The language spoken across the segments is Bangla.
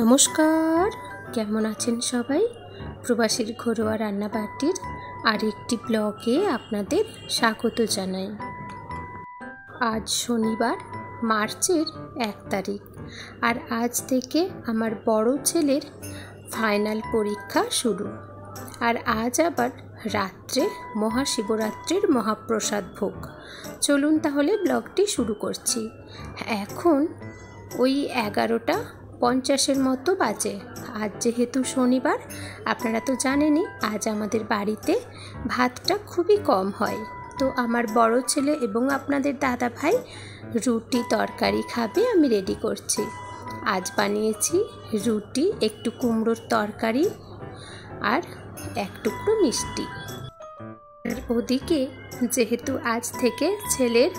নমস্কার, কেমন আছেন সবাই? প্রবাসীর ঘরোয়া রান্নাবাটির আরেকটি ব্লগে আপনাদের স্বাগত জানাই। আজ শনিবার, মার্চের 1 তারিখ, আর আজ থেকে আমার বড় ছেলের ফাইনাল পরীক্ষা শুরু। আর আজ আবার রাত্রে মহাশিবরাত্রির মহাপ্রসাদ ভোগ। চলুন তাহলে ব্লগটি শুরু করছি। এখন ওই 11:50 মতো বাজে। আজ যেহেতু শনিবার, আপনারা তো জানেনই আজ আমাদের বাড়িতে ভাতটা খুবই কম হয়। তো আমার বড় ছেলে এবং আপনাদের দাদা ভাই রুটি তরকারি খাবে, আমি রেডি করছি। আজ বানিয়েছি রুটি, একটু কুমড়োর তরকারি আর এক টুকরো মিষ্টি। আর ওদিকে যেহেতু আজ থেকে ছেলের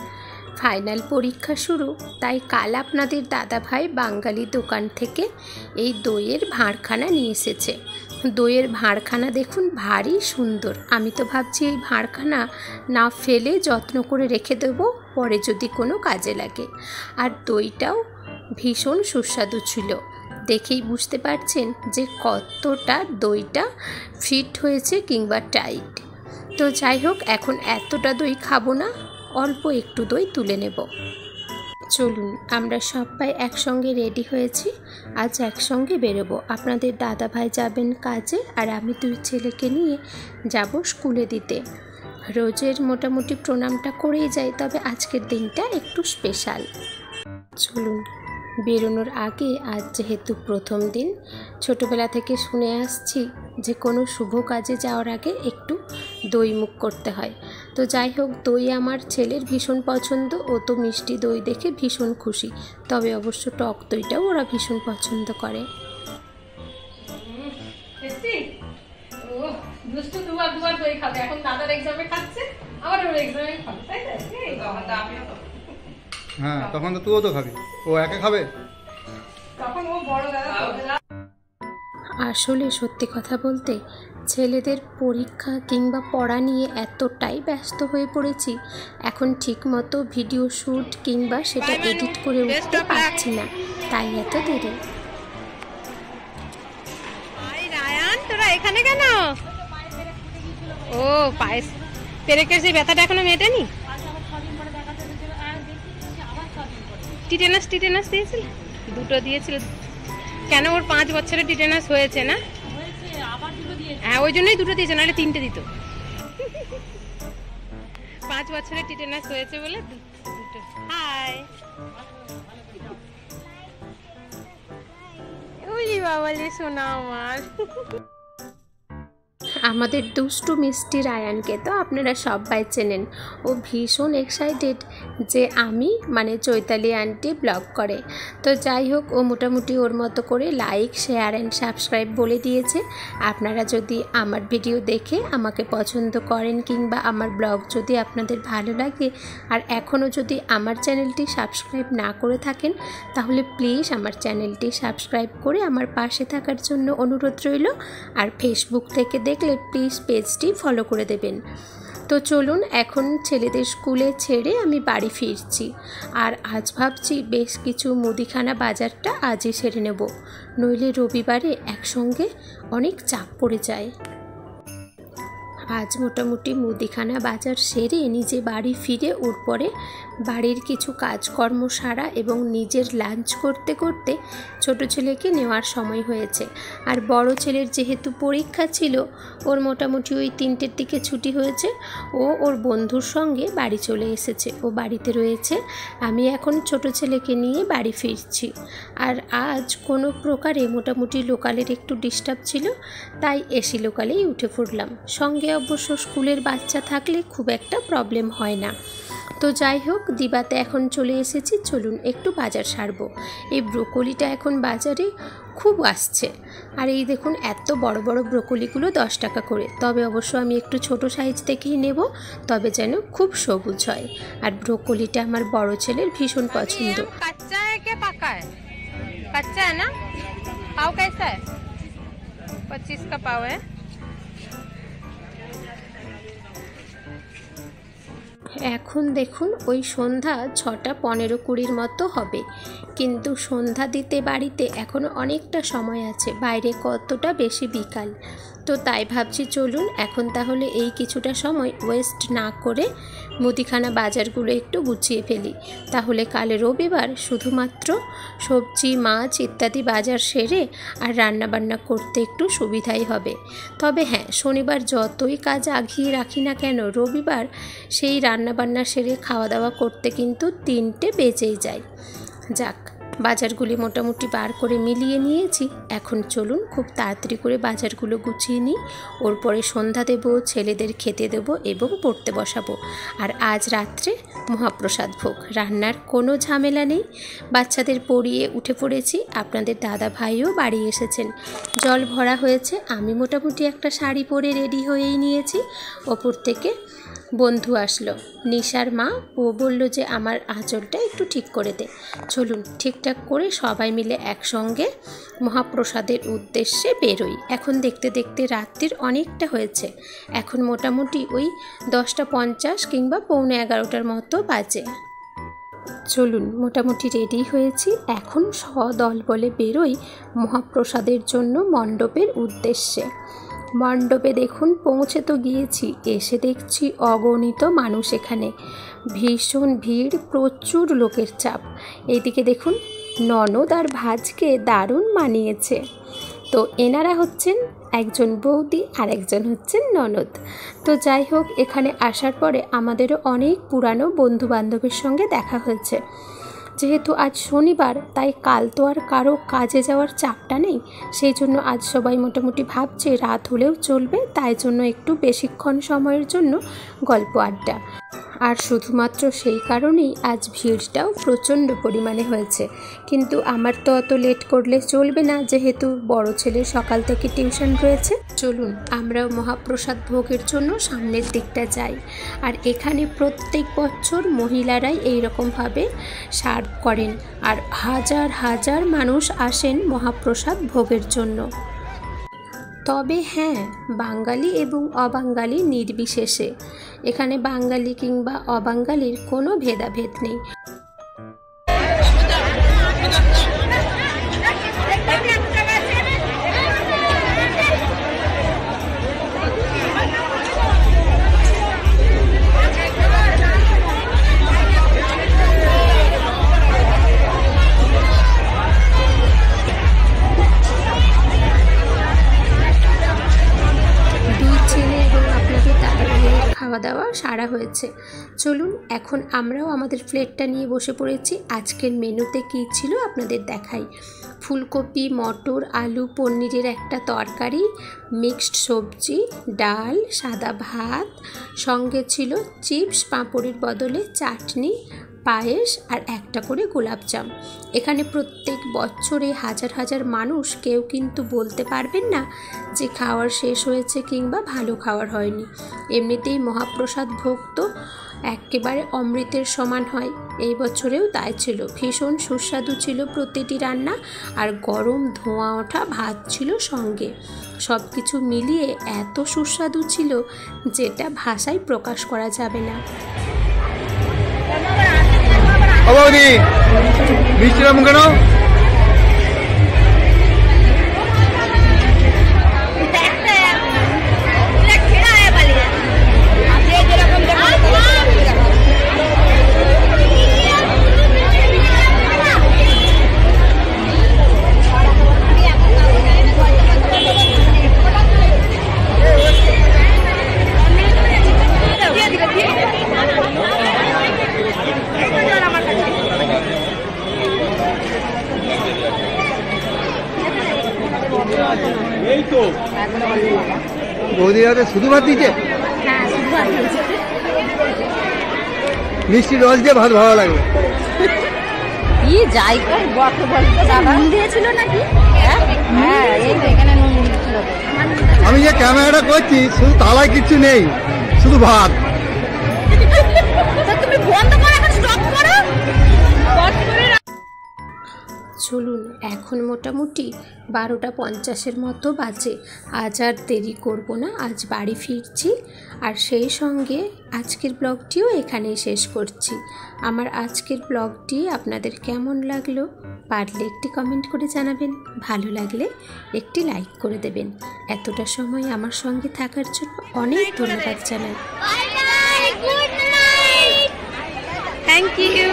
ফাইনাল পরীক্ষা শুরু, তাই কাল আপনাদের দাদা ভাই বাঙালি দোকান থেকে এই দইয়ের ভাঁড়খানা নিয়ে এসেছে। দইয়ের ভাঁড়খানা দেখুন, ভারী সুন্দর। আমি তো ভাবছি এই ভাঁড়খানা না ফেলে যত্ন করে রেখে দেবো, পরে যদি কোনো কাজে লাগে। আর দইটাও ভীষণ সুস্বাদু ছিল। দেখেই বুঝতে পারছেন যে কতটা দইটা ফিট হয়েছে কিংবা টাইট। তো যাই হোক, এখন এতটা দই খাবো না, অল্প একটু দই তুলে নেব। চলুন, আমরা সবাই একসঙ্গে রেডি হয়েছি, আজ একসঙ্গে বেরোবো। আপনাদের দাদা ভাই যাবেন কাজে, আর আমি 2 ছেলেকে নিয়ে যাব স্কুলে দিতে। রোজের মোটামুটি প্রণামটা করেই যাই, তবে আজকের দিনটা একটু স্পেশাল। চলুন, বেরোনোর আগে, আজ যেহেতু প্রথম দিন, ছোটোবেলা থেকে শুনে আসছি যে কোনো শুভ কাজে যাওয়ার আগে একটু দই মুখ করতে হয়। তো যাই হোক, দই আমার ছেলের ভীষণ পছন্দ। ও তো মিষ্টি দই দেখে ভীষণ খুশি, তবে অবশ্য টক দইটাও ওরা ভীষণ পছন্দ করে। হ্যাঁ, তখন তো তুইও তো খাবি, ও একা খাবে। আসলে সত্যি কথা বলতে, ছেলেদের পরীক্ষা কিংবা পড়া নিয়ে এতটাই ব্যস্ত হয়ে পড়েছি, এখন ঠিকমতো ভিডিও শ্যুট কিংবা সেটা এডিট করে উঠতে পারছি না, তাই এত দেরি। রায়ান, তোরা এখানে কেন? ও, পায়ে পেরেকের যে ব্যথাটা এখনো মেটেনি? টিটেনাস দিয়েছিল? 2টো দিয়েছিল কেন? ওর 5 বছরের টিটেনাস হয়েছে না? হ্যাঁ, ওই জন্যই 2টো দিয়েছে, নাহলে 3টে দিত। 5 বছরের টিটেনাস হয়েছে বলে 2টো। হাই, ওই বাবালে সোনা আমার। আমাদের দুষ্টু মিষ্টি রায়ানকে তো আপনারা সবাই চেনেন। ও ভীষণ এক্সাইটেড যে আমি মানে চৈতালি আন্টি ব্লগ করে। তো যাই হোক, ও মোটামুটি ওর মতো করে লাইক, শেয়ার অ্যান্ড সাবস্ক্রাইব বলে দিয়েছে। আপনারা যদি আমার ভিডিও দেখে আমাকে পছন্দ করেন কিংবা আমার ব্লগ যদি আপনাদের ভালো লাগে, আর এখনও যদি আমার চ্যানেলটি সাবস্ক্রাইব না করে থাকেন, তাহলে প্লিজ আমার চ্যানেলটি সাবস্ক্রাইব করে আমার পাশে থাকার জন্য অনুরোধ রইল। আর ফেসবুক থেকে দেখলে প্লিজ পেজটি ফলো করে দেবেন। তো চলুন, এখন ছেলেদের স্কুলে ছেড়ে আমি বাড়ি ফিরছি। আর আজ ভাবছি বেশ কিছু মুদিখানা বাজারটা আজই সেরে নেব, নইলে রবিবারে একসঙ্গে অনেক চাপ পড়ে যায়। আজ মোটামুটি মুদিখানা বাজার সেরে নিজে বাড়ি ফিরে ওর পরে বাড়ির কিছু কাজকর্ম সারা এবং নিজের লাঞ্চ করতে করতে ছোট ছেলেকে নেওয়ার সময় হয়েছে। আর বড় ছেলের যেহেতু পরীক্ষা ছিল, ওর মোটামুটি ওই 3টের দিকে ছুটি হয়েছে। ও ওর বন্ধুর সঙ্গে বাড়ি চলে এসেছে, ও বাড়িতে রয়েছে। আমি এখন ছোট ছেলেকে নিয়ে বাড়ি ফিরছি। আর আজ কোনো প্রকারে মোটামুটি লোকালের একটু ডিস্টার্ব ছিল, তাই এসি লোকালেই উঠে পড়লাম। সঙ্গে অবশ্য স্কুলের বাচ্চা থাকলে খুব একটা প্রবলেম হয় না। তো যাই হোক, দিবাতে এখন চলে এসেছি। চলুন একটু বাজার সারবো। এই ব্রোকলিটা এখন বাজারে খুব আসছে। আর এই দেখুন, এত বড় বড় ব্রোকলিগুলো 10 টাকা করে। তবে অবশ্য আমি একটু ছোট সাইজ দেখেই নেব, তবে যেন খুব সবুজ হয়। আর ব্রোকলিটা আমার বড় ছেলের ভীষণ পছন্দ। কাচ্চা है क्या पका है? कच्चा है ना? पाव कैसा है? 25 का पाव है। এখন দেখুন, ওই সন্ধ্যা 6টা 15-20 মতো হবে। কিন্তু সন্ধ্যা দিতে বাড়িতে এখনও অনেকটা সময় আছে, বাইরে কতটা বেশি বিকাল। তো তাই ভাবছি চলুন এখন তাহলে এই কিছুটা সময় ওয়েস্ট না করে মুদিখানা বাজারগুলো একটু গুছিয়ে ফেলি। তাহলে কাল রবিবার শুধুমাত্র সবজি মাছ ইত্যাদি বাজার সেরে আর রান্নাবান্না করতে একটু সুবিধাই হবে। তবে হ্যাঁ, শনিবার যতই কাজ আগিয়ে রাখি না কেন, রবিবার সেই রান্নাবান্না সেরে খাওয়া দাওয়া করতে কিন্তু 3টে বেজেই যায়। যাক, বাজারগুলি মোটামুটি বার করে মিলিয়ে নিয়েছি। এখন চলুন খুব তাড়াতাড়ি করে বাজারগুলো গুছিয়ে নিই। ওর পরে সন্ধ্যা দেবো, ছেলেদের খেতে দেবো এবং পড়তে বসাবো। আর আজ রাত্রে মহাপ্রসাদ ভোগ, রান্নার কোনো ঝামেলা নেই। বাচ্চাদের পড়িয়ে উঠে পড়েছি, আপনাদের দাদা ভাইও বাড়ি এসেছেন, জল ভরা হয়েছে। আমি মোটামুটি একটা শাড়ি পরে রেডি হয়েই নিয়েছি। ওপর থেকে বন্ধু আসলো, নিশার মা, ও বলল যে আমার আঁচলটা একটু ঠিক করে দে। চলুন ঠিকঠাক করে সবাই মিলে একসঙ্গে মহাপ্রসাদের উদ্দেশ্যে বেরোই। এখন দেখতে দেখতে রাত্রির অনেকটা হয়েছে, এখন মোটামুটি ওই 10:50 কিংবা 11:45 মতো বাজে। চলুন মোটামুটি রেডি হয়েছি, এখন সদল বলে বেরোই মহাপ্রসাদের জন্য মণ্ডপের উদ্দেশ্যে। মণ্ডপে দেখুন পৌঁছে তো গিয়েছি, এসে দেখছি অগণিত মানুষ, এখানে ভীষণ ভিড়, প্রচুর লোকের চাপ। এইদিকে দেখুন ননদ আর ভাজকে দারুণ মানিয়েছে। তো এনারা হচ্ছেন একজন বৌদি আর একজন হচ্ছেন ননদ। তো যাই হোক, এখানে আসার পরে আমাদেরও অনেক পুরানো বন্ধু বান্ধবের সঙ্গে দেখা হয়েছে। যেহেতু আজ শনিবার, তাই কাল তো আর কারো কাজে যাওয়ার চাপটা নেই, সেই জন্য আজ সবাই মোটামুটি ভাবছে রাত হলেও চলবে, তাই জন্য একটু বেশিক্ষণ সময়ের জন্য গল্প আড্ডা। আর শুধুমাত্র সেই কারণেই আজ ভিড়টাও প্রচণ্ড পরিমাণে হয়েছে। কিন্তু আমার তো অত লেট করলে চলবে না, যেহেতু বড় ছেলের সকাল থেকে টিউশন রয়েছে। চলুন আমরাও মহাপ্রসাদ ভোগের জন্য সামনের দিকটা যাই। আর এখানে প্রত্যেক বছর মহিলারাই এইরকমভাবে সার্ভ করেন, আর হাজার হাজার মানুষ আসেন মহাপ্রসাদ ভোগের জন্য। তবে হ্যাঁ, বাঙালি এবং অবাঙালি নির্বিশেষে, এখানে বাঙালি কিংবা অবাঙালির কোনো ভেদাভেদ নেই। খাওয়া দাওয়া সারা হয়েছে। চলুন এখন আমরাও আমাদের প্লেটটা নিয়ে বসে পড়েছি। আজকের মেনুতে কী ছিল আপনাদের দেখাই। ফুলকপি, মটর, আলু, পনিরের একটা তরকারি, মিক্সড সবজি, ডাল, সাদা ভাত, সঙ্গে ছিল চিপস, পাঁপড়ের বদলে চাটনি, পায়েস আর একটা করে গোলাপজাম। এখানে প্রত্যেক বছরে হাজার হাজার মানুষ, কেউ কিন্তু বলতে পারবেন না যে খাওয়ার শেষ হয়েছে কিংবা ভালো খাওয়ার হয়নি। এমনিতেই মহাপ্রসাদ ভোগ তো একেবারে অমৃতের সমান হয়, এই বছরেও তাই ছিল। ভীষণ সুস্বাদু ছিল প্রতিটি রান্না, আর গরম ধোঁয়া ওঠা ভাত ছিল সঙ্গে। সব কিছু মিলিয়ে এত সুস্বাদু ছিল যেটা ভাষায় প্রকাশ করা যাবে না। মিষ্টিরাম কেন? বৌদি হাতে শুধু ভাত দিচ্ছে, মিষ্টি রস দিয়ে ভাত ভালো লাগবে। কি যাই নুন দিয়েছিল নাকি? হ্যাঁ, এখানে নুন দিয়েছিল। আমি যে ক্যামেরাটা করছি শুধু তালায় কিচ্ছু নেই, শুধু ভাত। তুমি বন্ধ করো, এখন স্টপ করো। চলুন, এখন মোটামুটি 12:50 মতো বাজে। আজ আর দেরি করব না, আজ বাড়ি ফিরছি। আর সেই সঙ্গে আজকের ব্লগটিও এখানেই শেষ করছি। আমার আজকের ব্লগটি আপনাদের কেমন লাগলো পারলে একটি কমেন্ট করে জানাবেন, ভালো লাগলে একটি লাইক করে দেবেন। এতটা সময় আমার সঙ্গে থাকার জন্য অনেক ধন্যবাদ জানাই। Thank you.